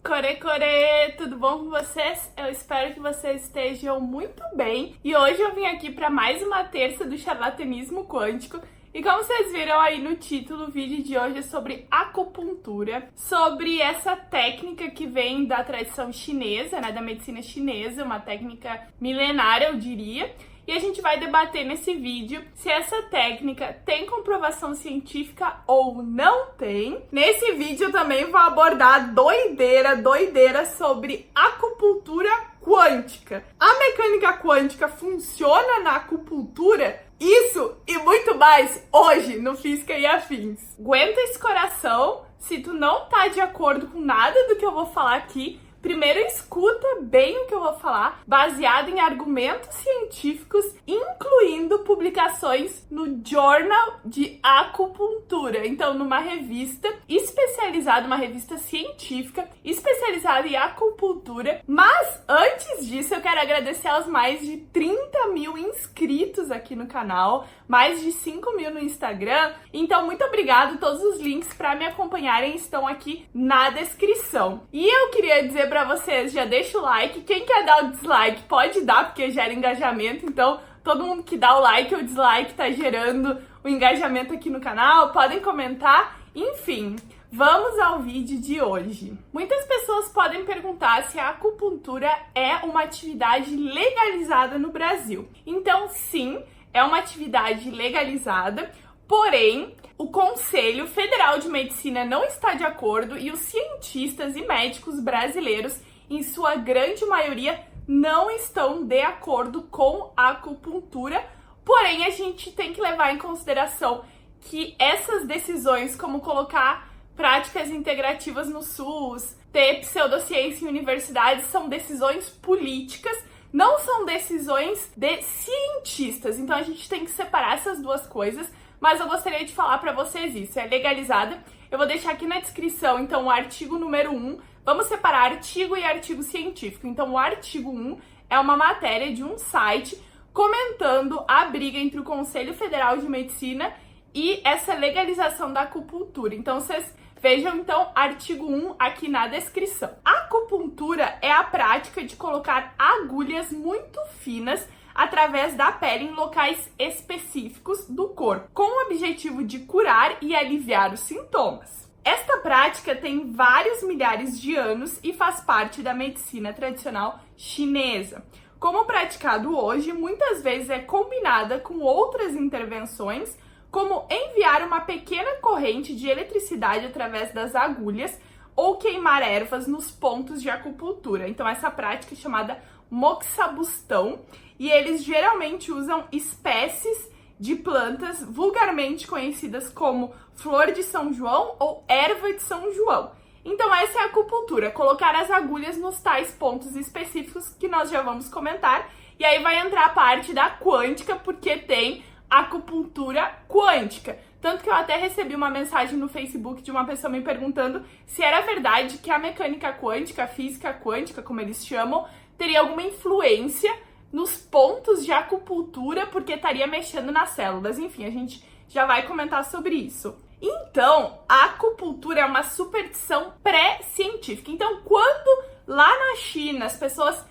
Core, tudo bom com vocês? Eu espero que vocês estejam muito bem. E hoje eu vim aqui para mais uma terça do charlatanismo quântico. E como vocês viram aí no título, o vídeo de hoje é sobre acupuntura, sobre essa técnica que vem da tradição chinesa, né, da medicina chinesa, uma técnica milenária, eu diria. E a gente vai debater nesse vídeo se essa técnica tem comprovação científica ou não tem. Nesse vídeo eu também vou abordar doideira sobre acupuntura quântica. A mecânica quântica funciona na acupuntura? Isso e muito mais hoje no Física e Afins. Aguenta esse coração, se tu não tá de acordo com nada do que eu vou falar aqui, primeiro escuta bem o que eu vou falar, baseado em argumentos científicos, incluindo publicações no Journal de Acupuntura. Então, numa revista especializada, uma revista científica especializada em acupuntura. Mas, antes disso, eu quero agradecer aos mais de 30 mil inscritos aqui no canal, mais de 5 mil no Instagram. Então, muito obrigado. Todos os links para me acompanharem estão aqui na descrição. E eu queria dizer pra vocês, já deixa o like. Quem quer dar o dislike pode dar, porque gera engajamento. Então, todo mundo que dá o like ou o dislike tá gerando o engajamento aqui no canal. Podem comentar. Enfim, vamos ao vídeo de hoje. Muitas pessoas podem perguntar se a acupuntura é uma atividade legalizada no Brasil. Então, sim, é uma atividade legalizada, porém, o Conselho Federal de Medicina não está de acordo e os cientistas e médicos brasileiros, em sua grande maioria, não estão de acordo com a acupuntura. Porém, a gente tem que levar em consideração que essas decisões, como colocar práticas integrativas no SUS, ter pseudociência em universidades, são decisões políticas, não são decisões de cientistas. Então, a gente tem que separar essas duas coisas. Mas eu gostaria de falar para vocês isso, é legalizada. Eu vou deixar aqui na descrição, então, o artigo número 1. Vamos separar artigo e artigo científico. Então, o artigo 1 é uma matéria de um site comentando a briga entre o Conselho Federal de Medicina e essa legalização da acupuntura. Então, vocês vejam, então, artigo 1 aqui na descrição. A acupuntura é a prática de colocar agulhas muito finas através da pele em locais específicos do corpo, com o objetivo de curar e aliviar os sintomas. Esta prática tem vários milhares de anos e faz parte da medicina tradicional chinesa. Como praticado hoje, muitas vezes é combinada com outras intervenções, como enviar uma pequena corrente de eletricidade através das agulhas ou queimar ervas nos pontos de acupuntura. Então, essa prática é chamada moxabustão, e eles geralmente usam espécies de plantas vulgarmente conhecidas como flor de São João ou erva de São João. Então, essa é a acupuntura, colocar as agulhas nos tais pontos específicos que nós já vamos comentar. E aí vai entrar a parte da quântica, porque tem acupuntura quântica. Tanto que eu até recebi uma mensagem no Facebook de uma pessoa me perguntando se era verdade que a mecânica quântica, a física quântica, como eles chamam, teria alguma influência nos pontos de acupuntura, porque estaria mexendo nas células. Enfim, a gente já vai comentar sobre isso. Então, a acupuntura é uma superstição pré-científica. Então, quando lá na China as pessoas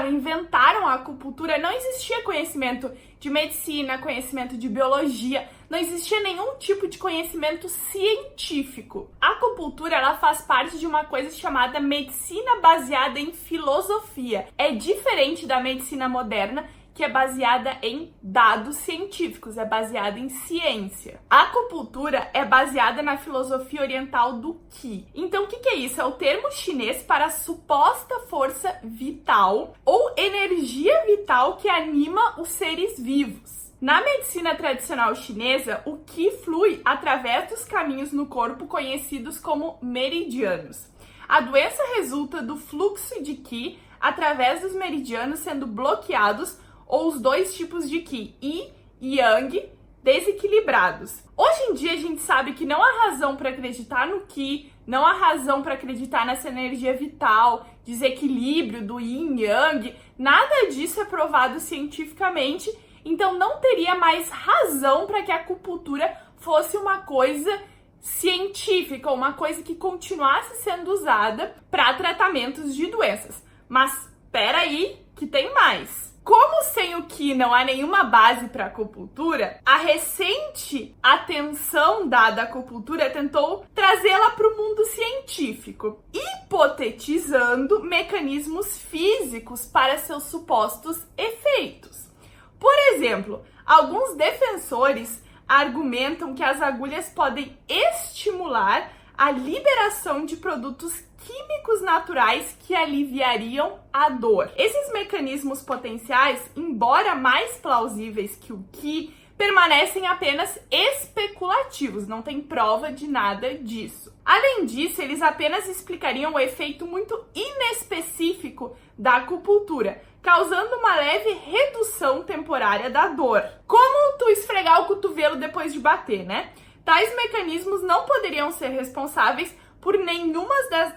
inventaram a acupuntura, não existia conhecimento de medicina, conhecimento de biologia, não existia nenhum tipo de conhecimento científico. A acupuntura, ela faz parte de uma coisa chamada medicina baseada em filosofia. É diferente da medicina moderna, que é baseada em dados científicos, é baseada em ciência. A acupuntura é baseada na filosofia oriental do Qi. Então, o que é isso? É o termo chinês para a suposta força vital ou energia vital que anima os seres vivos. Na medicina tradicional chinesa, o Qi flui através dos caminhos no corpo conhecidos como meridianos. A doença resulta do fluxo de Qi através dos meridianos sendo bloqueados, ou os dois tipos de Qi, Yi e Yang, desequilibrados. Hoje em dia a gente sabe que não há razão para acreditar no Qi, não há razão para acreditar nessa energia vital, desequilíbrio do Yin e Yang, nada disso é provado cientificamente, então não teria mais razão para que a acupuntura fosse uma coisa científica, uma coisa que continuasse sendo usada para tratamentos de doenças. Mas espera aí que tem mais. Como sem o Qi não há nenhuma base para a acupuntura, a recente atenção dada à acupuntura tentou trazê-la para o mundo científico, hipotetizando mecanismos físicos para seus supostos efeitos. Por exemplo, alguns defensores argumentam que as agulhas podem estimular a liberação de produtos químicos naturais que aliviariam a dor. Esses mecanismos potenciais, embora mais plausíveis que o Qi, permanecem apenas especulativos, não tem prova de nada disso. Além disso, eles apenas explicariam o efeito muito inespecífico da acupuntura, causando uma leve redução temporária da dor. Como tu esfregar o cotovelo depois de bater, né? Tais mecanismos não poderiam ser responsáveis por nenhuma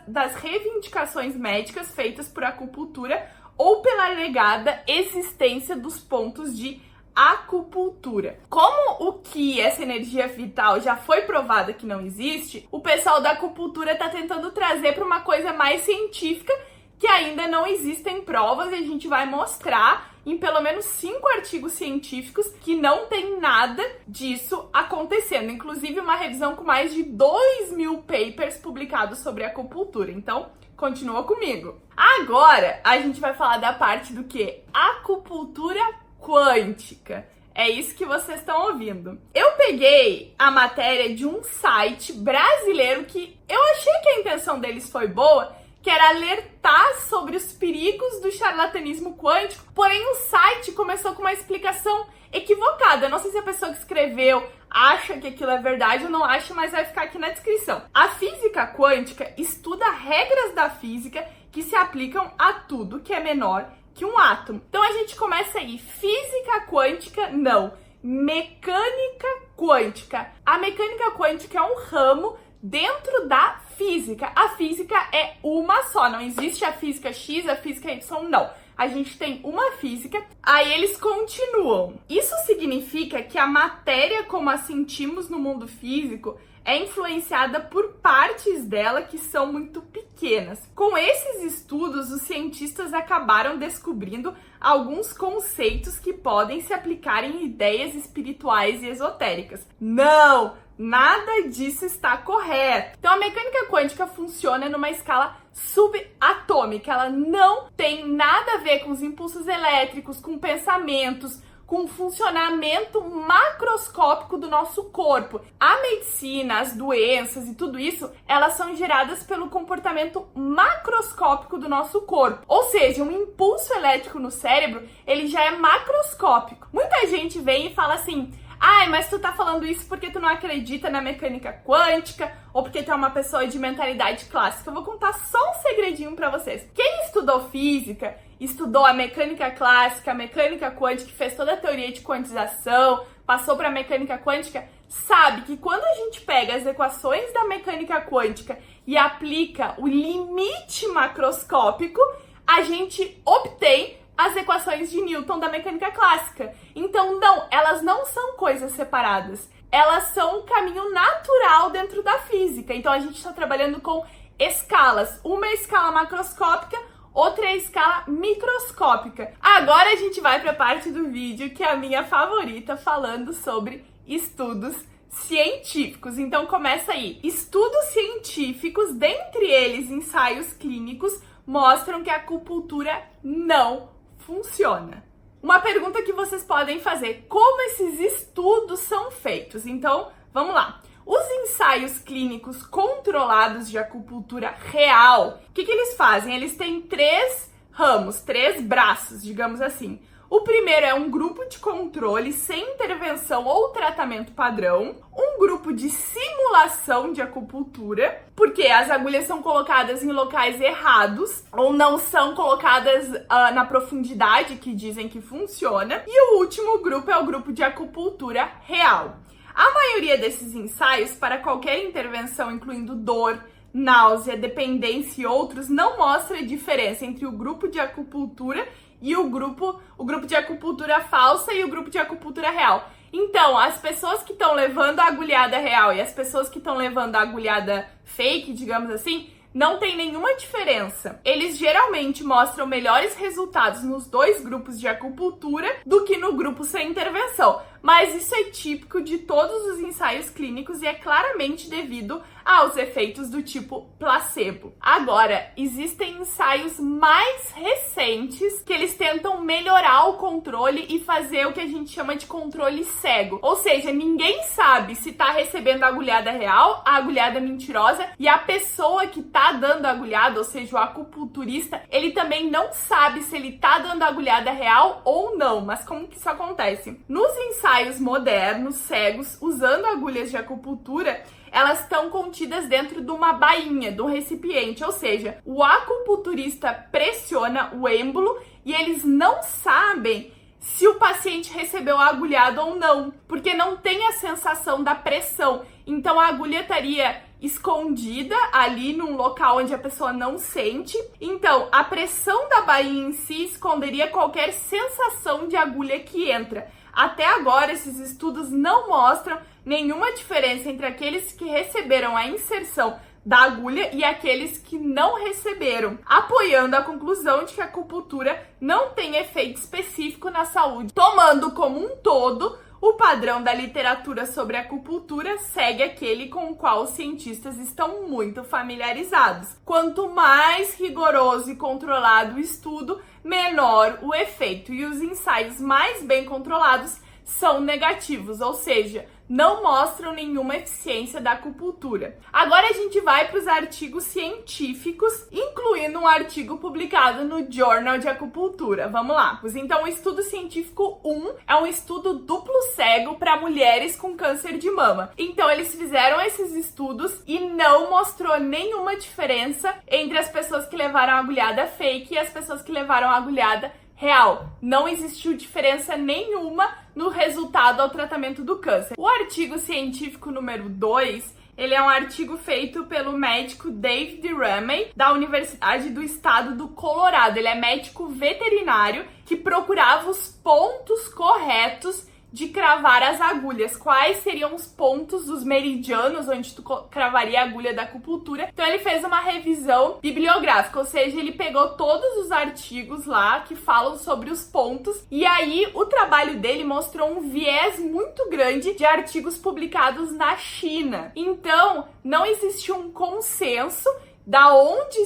das reivindicações médicas feitas por acupuntura ou pela alegada existência dos pontos de acupuntura. Como o Qi, essa energia vital, já foi provada que não existe, o pessoal da acupuntura está tentando trazer para uma coisa mais científica que ainda não existem provas, e a gente vai mostrar em pelo menos 5 artigos científicos que não tem nada disso acontecendo. Inclusive uma revisão com mais de 2.000 papers publicados sobre acupuntura. Então, continua comigo. Agora, a gente vai falar da parte do que? Acupuntura quântica. É isso que vocês estão ouvindo. Eu peguei a matéria de um site brasileiro que eu achei que a intenção deles foi boa, que era alertar sobre os perigos do charlatanismo quântico, porém o site começou com uma explicação equivocada. Eu não sei se a pessoa que escreveu acha que aquilo é verdade ou não acha, mas vai ficar aqui na descrição. A física quântica estuda regras da física que se aplicam a tudo que é menor que um átomo. Então a gente começa aí. Física quântica, não. Mecânica quântica. A mecânica quântica é um ramo dentro da física. A física é uma só, não existe a física X, a física Y, não. A gente tem uma física, aí eles continuam. Isso significa que a matéria como a sentimos no mundo físico é influenciada por partes dela que são muito pequenas. Com esses estudos, os cientistas acabaram descobrindo alguns conceitos que podem se aplicar em ideias espirituais e esotéricas. Não! Nada disso está correto. Então a mecânica quântica funciona numa escala subatômica. Ela não tem nada a ver com os impulsos elétricos, com pensamentos, com o funcionamento macroscópico do nosso corpo. A medicina, as doenças e tudo isso, elas são geradas pelo comportamento macroscópico do nosso corpo. Ou seja, um impulso elétrico no cérebro, ele já é macroscópico. Muita gente vem e fala assim: ai, mas tu tá falando isso porque tu não acredita na mecânica quântica ou porque tu é uma pessoa de mentalidade clássica. Eu vou contar só um segredinho pra vocês. Quem estudou física, estudou a mecânica clássica, a mecânica quântica, fez toda a teoria de quantização, passou pra mecânica quântica, sabe que quando a gente pega as equações da mecânica quântica e aplica o limite macroscópico, a gente obtém as equações de Newton da mecânica clássica. Então, não, elas não são coisas separadas. Elas são um caminho natural dentro da física. Então, a gente está trabalhando com escalas. Uma é escala macroscópica, outra é escala microscópica. Agora a gente vai para a parte do vídeo que é a minha favorita, falando sobre estudos científicos. Então, começa aí. Estudos científicos, dentre eles ensaios clínicos, mostram que a acupuntura não funciona. Uma pergunta que vocês podem fazer: como esses estudos são feitos? Então, vamos lá. Os ensaios clínicos controlados de acupuntura real, o que eles fazem? Eles têm 3 ramos, 3 braços, digamos assim. O primeiro é um grupo de controle sem intervenção ou tratamento padrão, um grupo de simulação de acupuntura, porque as agulhas são colocadas em locais errados ou não são colocadas na profundidade que dizem que funciona, e o último grupo é o grupo de acupuntura real. A maioria desses ensaios, para qualquer intervenção, incluindo dor, náusea, dependência e outros, não mostra a diferença entre o grupo de acupuntura e o grupo de acupuntura falsa e o grupo de acupuntura real. Então, as pessoas que estão levando a agulhada real e as pessoas que estão levando a agulhada fake, digamos assim, não tem nenhuma diferença. Eles geralmente mostram melhores resultados nos dois grupos de acupuntura do que no grupo sem intervenção. Mas isso é típico de todos os ensaios clínicos e é claramente devido aos efeitos do tipo placebo. Agora, existem ensaios mais recentes que eles tentam melhorar o controle e fazer o que a gente chama de controle cego. Ou seja, ninguém sabe se tá recebendo a agulhada real, a agulhada mentirosa, e a pessoa que tá dando a agulhada, ou seja, o acupunturista, ele também não sabe se ele tá dando a agulhada real ou não. Mas como que isso acontece? Nos ensaios modernos, cegos, usando agulhas de acupuntura, elas estão contidas dentro de uma bainha, de um recipiente, ou seja, o acupunturista pressiona o êmbolo e eles não sabem se o paciente recebeu a agulhada ou não, porque não tem a sensação da pressão. Então a agulha estaria escondida ali num local onde a pessoa não sente. Então a pressão da bainha em si esconderia qualquer sensação de agulha que entra. Até agora, esses estudos não mostram nenhuma diferença entre aqueles que receberam a inserção da agulha e aqueles que não receberam, apoiando a conclusão de que a acupuntura não tem efeito específico na saúde. Tomando como um todo, o padrão da literatura sobre acupuntura segue aquele com o qual os cientistas estão muito familiarizados. Quanto mais rigoroso e controlado o estudo, menor o efeito, e os ensaios mais bem controlados são negativos, ou seja, não mostram nenhuma eficiência da acupuntura. Agora a gente vai para os artigos científicos, incluindo um artigo publicado no Journal de Acupuntura. Vamos lá. Então, o estudo científico 1 é um estudo duplo cego para mulheres com câncer de mama. Então, eles fizeram esses estudos e não mostrou nenhuma diferença entre as pessoas que levaram a agulhada fake e as pessoas que levaram a agulhada real. Não existiu diferença nenhuma no resultado ao tratamento do câncer. O artigo científico número 2, ele é um artigo feito pelo médico David Ramey, da Universidade do Estado do Colorado. Ele é médico veterinário que procurava os pontos corretos de cravar as agulhas. Quais seriam os pontos, os meridianos onde tu cravaria a agulha da acupuntura? Então ele fez uma revisão bibliográfica, ou seja, ele pegou todos os artigos lá que falam sobre os pontos, e aí o trabalho dele mostrou um viés muito grande de artigos publicados na China. Então não existe um consenso da onde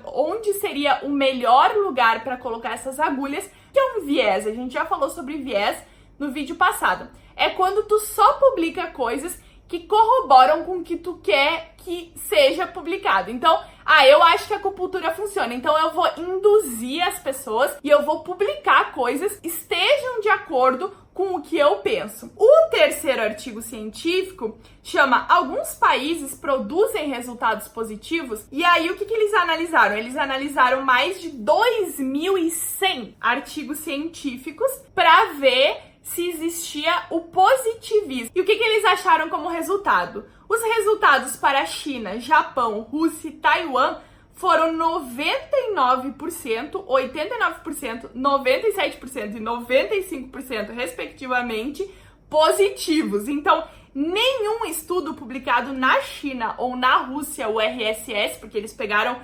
onde seria o melhor lugar para colocar essas agulhas, que é um viés. A gente já falou sobre viés no vídeo passado. É quando tu só publica coisas que corroboram com o que tu quer que seja publicado. Então, eu acho que a acupuntura funciona, então eu vou induzir as pessoas e eu vou publicar coisas que estejam de acordo com o que eu penso. O terceiro artigo científico chama Alguns países produzem resultados positivos, e aí o que eles analisaram? Eles analisaram mais de 2.100 artigos científicos para ver se existia o positivismo. E o que eles acharam como resultado? Os resultados para a China, Japão, Rússia e Taiwan foram 99%, 89%, 97% e 95%, respectivamente, positivos. Então, nenhum estudo publicado na China ou na Rússia, o RSS, porque eles pegaram,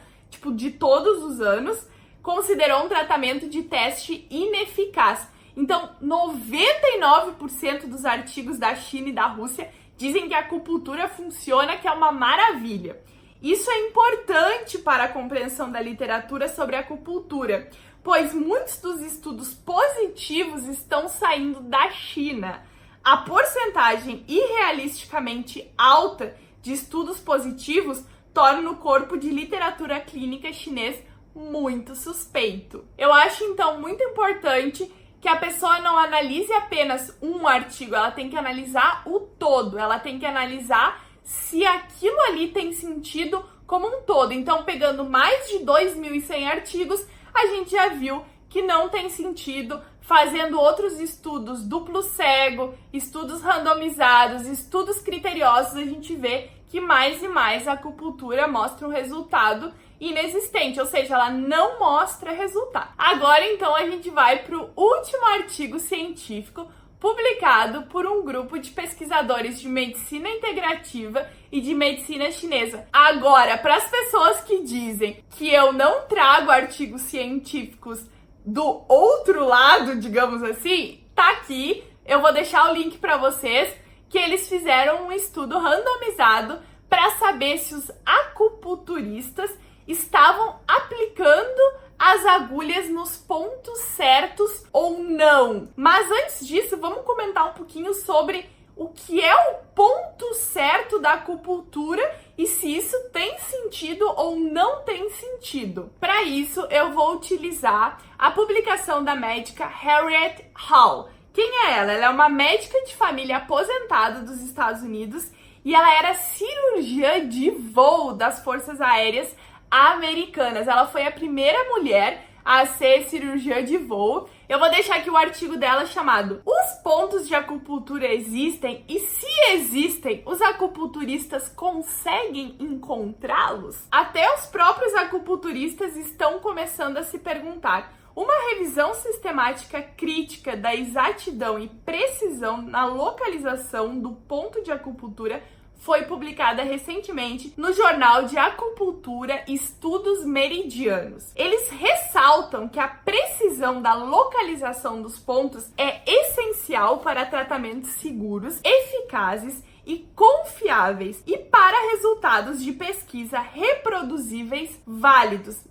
de todos os anos, considerou um tratamento de teste ineficaz. Então, 99% dos artigos da China e da Rússia dizem que a acupuntura funciona, que é uma maravilha. Isso é importante para a compreensão da literatura sobre a acupuntura, pois muitos dos estudos positivos estão saindo da China. A porcentagem irrealisticamente alta de estudos positivos torna o corpo de literatura clínica chinês muito suspeito. Eu acho, então, muito importante que a pessoa não analise apenas um artigo, ela tem que analisar o todo, ela tem que analisar se aquilo ali tem sentido como um todo. Então, pegando mais de 2.100 artigos, a gente já viu que não tem sentido. Fazendo outros estudos duplo cego, estudos randomizados, estudos criteriosos, a gente vê que mais e mais a acupuntura mostra um resultado inexistente, ou seja, ela não mostra resultado. Agora, então, a gente vai para o último artigo científico publicado por um grupo de pesquisadores de medicina integrativa e de medicina chinesa. Agora, para as pessoas que dizem que eu não trago artigos científicos do outro lado, digamos assim, tá aqui, eu vou deixar o link para vocês, que eles fizeram um estudo randomizado para saber se os acupunturistas estavam aplicando as agulhas nos pontos certos ou não. Mas antes disso, vamos comentar um pouquinho sobre o que é o ponto certo da acupuntura e se isso tem sentido ou não tem sentido. Para isso, eu vou utilizar a publicação da médica Harriet Hall. Quem é ela? Ela é uma médica de família aposentada dos Estados Unidos e ela era cirurgiã de voo das Forças Aéreas Americanas. Ela foi a primeira mulher a ser cirurgiã de voo. Eu vou deixar aqui o artigo dela chamado Os pontos de acupuntura existem e se existem, os acupunturistas conseguem encontrá-los? Até os próprios acupunturistas estão começando a se perguntar. Uma revisão sistemática crítica da exatidão e precisão na localização do ponto de acupuntura foi publicada recentemente no Jornal de Acupuntura Estudos Meridianos. Eles ressaltam que a precisão da localização dos pontos é essencial para tratamentos seguros, eficazes e confiáveis e para resultados de pesquisa reproduzíveis válidos.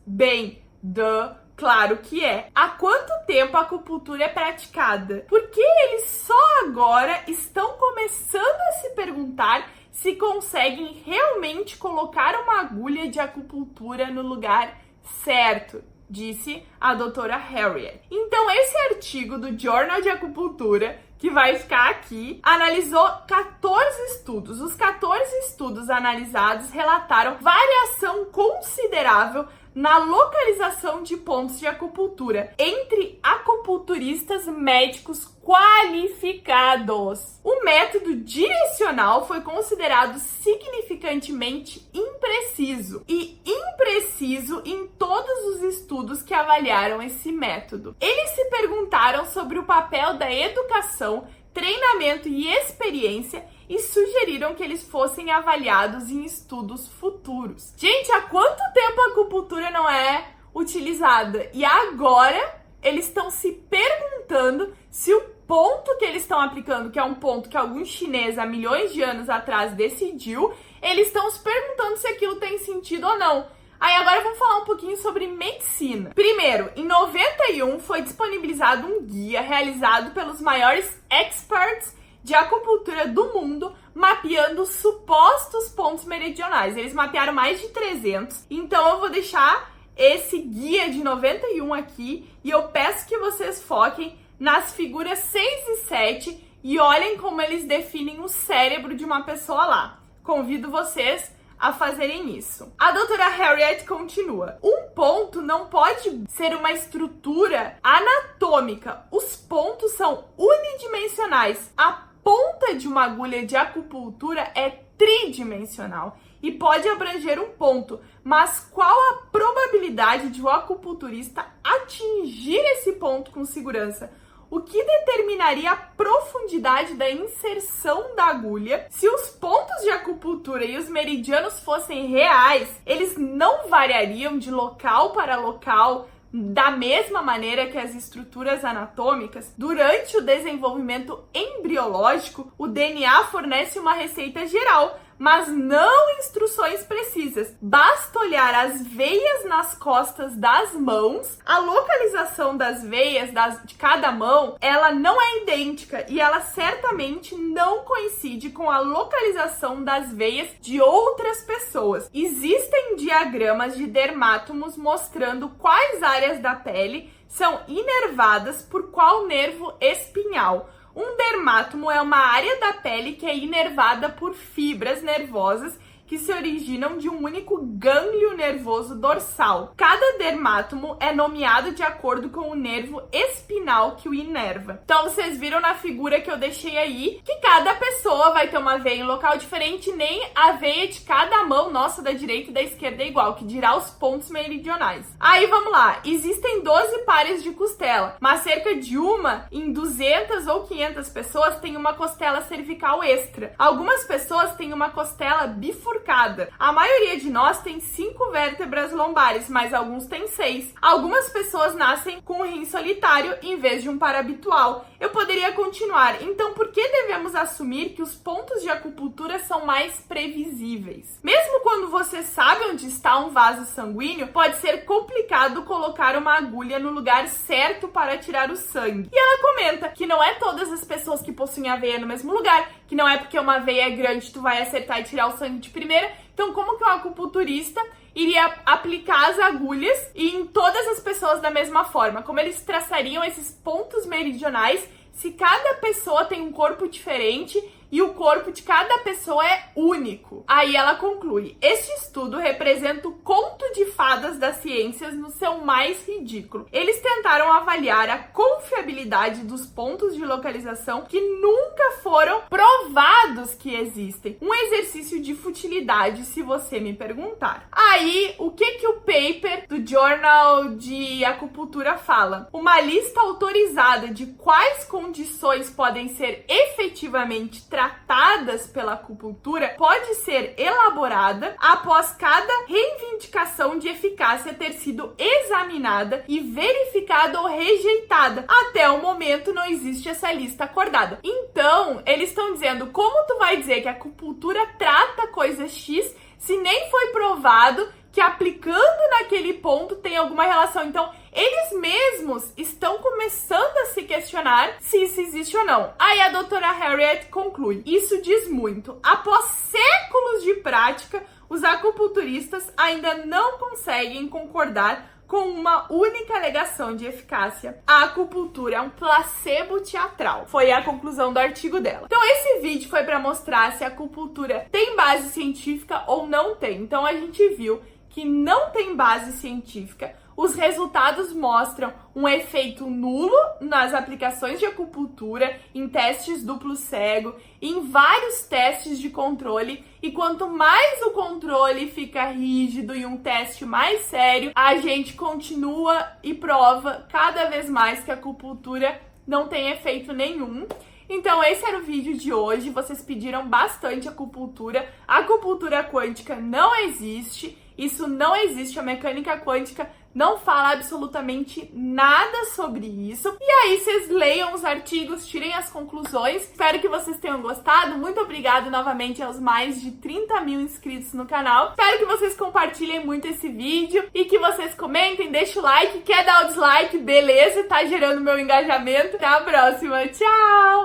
Claro que é. Há quanto tempo a acupuntura é praticada? Por que eles só agora estão começando a se perguntar se conseguem realmente colocar uma agulha de acupuntura no lugar certo? Disse a doutora Harriet. Então, esse artigo do Journal de Acupuntura, que vai ficar aqui, analisou 14 estudos. Os 14 estudos analisados relataram variação considerável na localização de pontos de acupuntura entre acupunturistas médicos qualificados. O método direcional foi considerado significantemente impreciso e impreciso em todos os estudos que avaliaram esse método. Eles se perguntaram sobre o papel da educação, treinamento e experiência e sugeriram que eles fossem avaliados em estudos futuros. Gente, há quanto tempo a acupuntura não é utilizada? E agora eles estão se perguntando se o ponto que eles estão aplicando, que é um ponto que algum chinês há milhões de anos atrás decidiu, eles estão se perguntando se aquilo tem sentido ou não. Aí agora vamos falar um pouquinho sobre medicina. Primeiro, em 91 foi disponibilizado um guia realizado pelos maiores experts de acupuntura do mundo, mapeando supostos pontos meridionais. Eles mapearam mais de 300. Então eu vou deixar esse guia de 91 aqui e eu peço que vocês foquem nas figuras 6 e 7 e olhem como eles definem o cérebro de uma pessoa lá. Convido vocês a fazerem isso. A doutora Harriet continua. Um ponto não pode ser uma estrutura anatômica. Os pontos são unidimensionais. A ponta de uma agulha de acupuntura é tridimensional e pode abranger um ponto, mas qual a probabilidade de o acupunturista atingir esse ponto com segurança? O que determinaria a profundidade da inserção da agulha? Se os pontos de acupuntura e os meridianos fossem reais, eles não variariam de local para local da mesma maneira que as estruturas anatômicas. Durante o desenvolvimento embriológico, o DNA fornece uma receita geral, mas não instruções precisas. Basta olhar as veias nas costas das mãos. A localização das veias de cada mão, ela não é idêntica e ela certamente não coincide com a localização das veias de outras pessoas. Existem diagramas de dermátomos mostrando quais áreas da pele são inervadas por qual nervo espinhal. Um dermátomo é uma área da pele que é inervada por fibras nervosas que se originam de um único gânglio nervoso dorsal. Cada dermátomo é nomeado de acordo com o nervo espinal que o inerva. Então vocês viram na figura que eu deixei aí que cada pessoa vai ter uma veia em local diferente, nem a veia de cada mão nossa da direita e da esquerda é igual, que dirá os pontos meridionais. Aí vamos lá, existem 12 pares de costela, mas cerca de uma em 200 ou 500 pessoas tem uma costela cervical extra. Algumas pessoas têm uma costela bifurcada. A maioria de nós tem 5 vértebras lombares, mas alguns têm 6. Algumas pessoas nascem com um rim solitário em vez de um par habitual. Eu poderia continuar. Então, por que devemos assumir que os pontos de acupuntura são mais previsíveis? Mesmo quando você sabe onde está um vaso sanguíneo, pode ser complicado colocar uma agulha no lugar certo para tirar o sangue. E ela comenta que não é todas as pessoas que possuem a veia no mesmo lugar, que não é porque uma veia é grande tu vai acertar e tirar o sangue de primeira. Então, como que um acupunturista iria aplicar as agulhas em todas as pessoas da mesma forma? Como eles traçariam esses pontos meridionais se cada pessoa tem um corpo diferente e o corpo de cada pessoa é único? Aí ela conclui: este estudo representa o conto de fadas das ciências no seu mais ridículo. Eles tentaram avaliar a confiabilidade dos pontos de localização que nunca foram provados que existem. Um exercício de futilidade, se você me perguntar. Aí, o que o paper do Journal de Acupuntura fala? Uma lista autorizada de quais condições podem ser efetivamente tratadas pela acupuntura pode ser elaborada após cada reivindicação de eficácia ter sido examinada e verificada ou rejeitada. Até o momento não existe essa lista acordada. Então, eles estão dizendo, como tu vai dizer que a acupuntura trata coisa X se nem foi provado que aplicando naquele ponto tem alguma relação? Então, eles mesmos estão começando a se questionar se isso existe ou não. Aí a doutora Harriet conclui: isso diz muito. Após séculos de prática, os acupunturistas ainda não conseguem concordar com uma única alegação de eficácia. A acupuntura é um placebo teatral. Foi a conclusão do artigo dela. Então esse vídeo foi para mostrar se a acupuntura tem base científica ou não tem. Então a gente viu que não tem base científica. Os resultados mostram um efeito nulo nas aplicações de acupuntura, em testes duplo cego, em vários testes de controle. E quanto mais o controle fica rígido e um teste mais sério, a gente continua e prova cada vez mais que a acupuntura não tem efeito nenhum. Então esse era o vídeo de hoje. Vocês pediram bastante acupuntura. A acupuntura quântica não existe. Isso não existe, a mecânica quântica não fala absolutamente nada sobre isso. E aí vocês leiam os artigos, tirem as conclusões. Espero que vocês tenham gostado. Muito obrigada novamente aos mais de 30 mil inscritos no canal. Espero que vocês compartilhem muito esse vídeo e que vocês comentem, deixem o like. Quer dar o dislike? Beleza, tá gerando meu engajamento. Até a próxima, tchau!